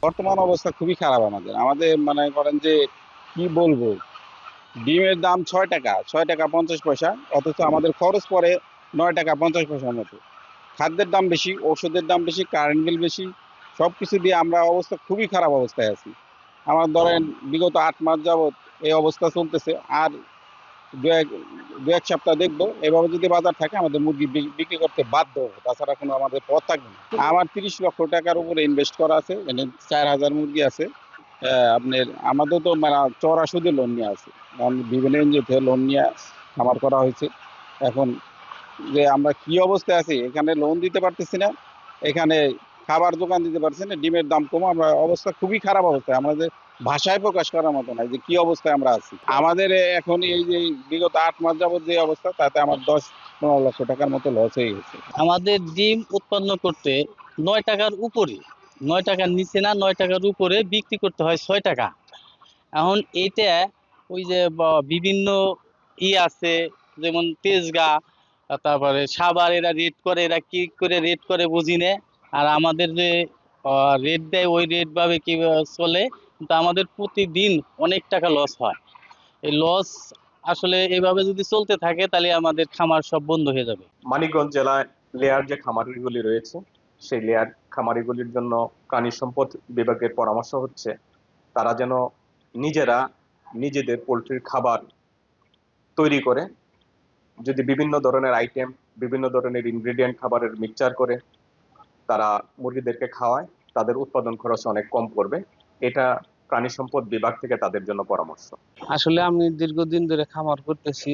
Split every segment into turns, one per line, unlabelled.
বর্তমান অবস্থা খুবই খারাপ। আমাদের আমাদের মনে করেন যে কি বলবো, ডিমের দাম 6 টাকা, 6 টাকা 50 পয়সা, অথচ আমাদের খরচ পড়ে 9 টাকা 50 পয়সার মতো। খাদ্যের দাম বেশি, ওষুধের দাম বেশি, কারেন্ট বিল বেশি, সবকিছু দিয়ে আমরা অবস্থা খুবই খারাপ অবস্থায় আছি। আমার ধরেন বিগত 8 মাস যাবত এই অবস্থা চলতেছে। আর দু এক দু এক সপ্তাহ দেখবো এভাবে যদি বাজার থাকে আমাদের মুরগি বিক্রি করতে বাধ্য হবো, তাছাড়া কোনো আমাদের পথ থাকবে না। আমার 30 লক্ষ টাকার উপরে ইনভেস্ট করা আছে, মানে 4,000 মুরগি আছে। আপনার আমাদের তো মানে চড়া সুদে লোন নিয়ে আছে, কারণ বিভিন্ন এনজিও থেকে লোন নিয়ে খামার করা হয়েছে। এখন যে আমরা কি অবস্থায় আছি, এখানে লোন দিতে পারতেছি না, এখানে খাবার দোকান দিতে পারছি না, ডিমের দাম কম, আমরা অবস্থা খুবই খারাপ অবস্থায়, আমাদের ভাষায় প্রকাশ করার মতো নাই যে কি অবস্থায় আমরা আছি। আমাদের এখন এই যে বিগত 8 মাস যাবত যে অবস্থা, তাতে আমার 10-15 লক্ষ টাকার মতো লস হয়ে গেছে।
আমাদের ডিম উৎপন্ন করতে 9 টাকার উপরে, 9 টাকার নিচে না, 9 টাকার উপরে বিক্রি করতে হয় 6 টাকা। এখন এইটা ওই যে বিভিন্ন আছে, যেমন তেজগা, তারপরে সাবার, এরা রেট করে, এরা কি করে রেট করে বুঝি না। আর আমাদের যে রেট দেয় ওই রেট ভাবে কি চলে, কিন্তু আমাদের প্রতিদিন অনেক টাকা লস হয়। এই লস আসলে এভাবে যদি চলতে থাকে তাহলে আমাদের খামার সব বন্ধ হয়ে যাবে।
মানিকগঞ্জ জেলায় লেয়ার যে খামারিগুলি রয়েছে, সেই লেয়ার খামারিগুলির জন্য প্রাণী সম্পদ বিভাগের পরামর্শ হচ্ছে তারা যেন নিজেরা নিজেদের পোলট্রির খাবার তৈরি করে, যদি বিভিন্ন ধরনের আইটেম, বিভিন্ন ধরনের ইনগ্রেডিয়েন্ট খাবারের মিক্সচার করে তারা মুরগিদেরকে খাওয়ায়, তাদের উৎপাদন খরচ অনেক কম পড়বে। এটা প্রাণী সম্পদ বিভাগ থেকে তাদের জন্য পরামর্শ।
আসলে আমি দীর্ঘদিন ধরে খামার করতেছি,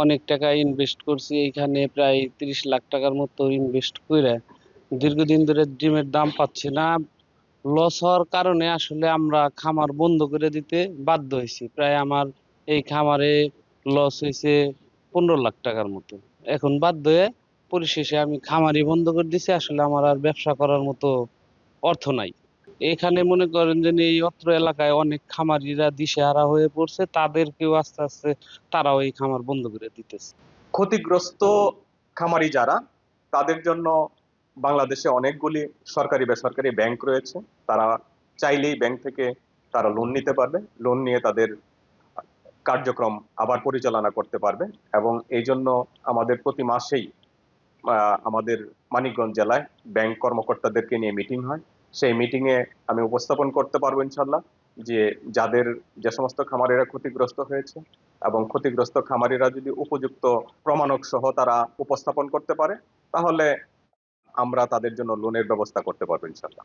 অনেক টাকা ইনভেস্ট করছি, এইখানে প্রায় 30 লাখ টাকার মতো ইনভেস্ট করে দীর্ঘদিন ধরে ডিমের দাম পাচ্ছি না। লস হওয়ার কারণে আসলে আমরা খামার বন্ধ করে দিতে বাধ্য হয়েছি। প্রায় আমার এই খামারে লস হয়েছে 15 লাখ টাকার মতো। এখন বাধ্য হয়ে পরিশেষে আমি খামারই বন্ধ করে দিছি। আসলে আমার আর ব্যবসা করার মতো অর্থ নাই। এখানে মনে করেন যে এই অত্র এলাকায় অনেক খামারিরা দিশেহারা হয়ে পড়ছে, তাদেরকেও আস্তে আস্তে তারাও এই খামার বন্ধ করে দিতেছে।
ক্ষতিগ্রস্ত খামারি যারা, তাদের জন্য বাংলাদেশে অনেকগুলি সরকারি বেসরকারি ব্যাংক রয়েছে। তারা চাইলেই ব্যাংক থেকে তারা লোন নিতে পারবে, লোন নিয়ে তাদের কার্যক্রম আবার পরিচালনা করতে পারবে। এবং এই জন্য আমাদের প্রতি মাসেই আমাদের মানিকগঞ্জ জেলায় ব্যাংক কর্মকর্তাদেরকে নিয়ে মিটিং হয়। সেই মিটিংয়ে আমি উপস্থাপন করতে পারবো ইনশাল্লাহ যে যাদের যে সমস্ত খামারিরা ক্ষতিগ্রস্ত হয়েছে, এবং ক্ষতিগ্রস্ত খামারিরা যদি উপযুক্ত প্রমাণক সহ তারা উপস্থাপন করতে পারে, তাহলে আমরা তাদের জন্য লোনের ব্যবস্থা করতে পারবো ইনশাল্লাহ।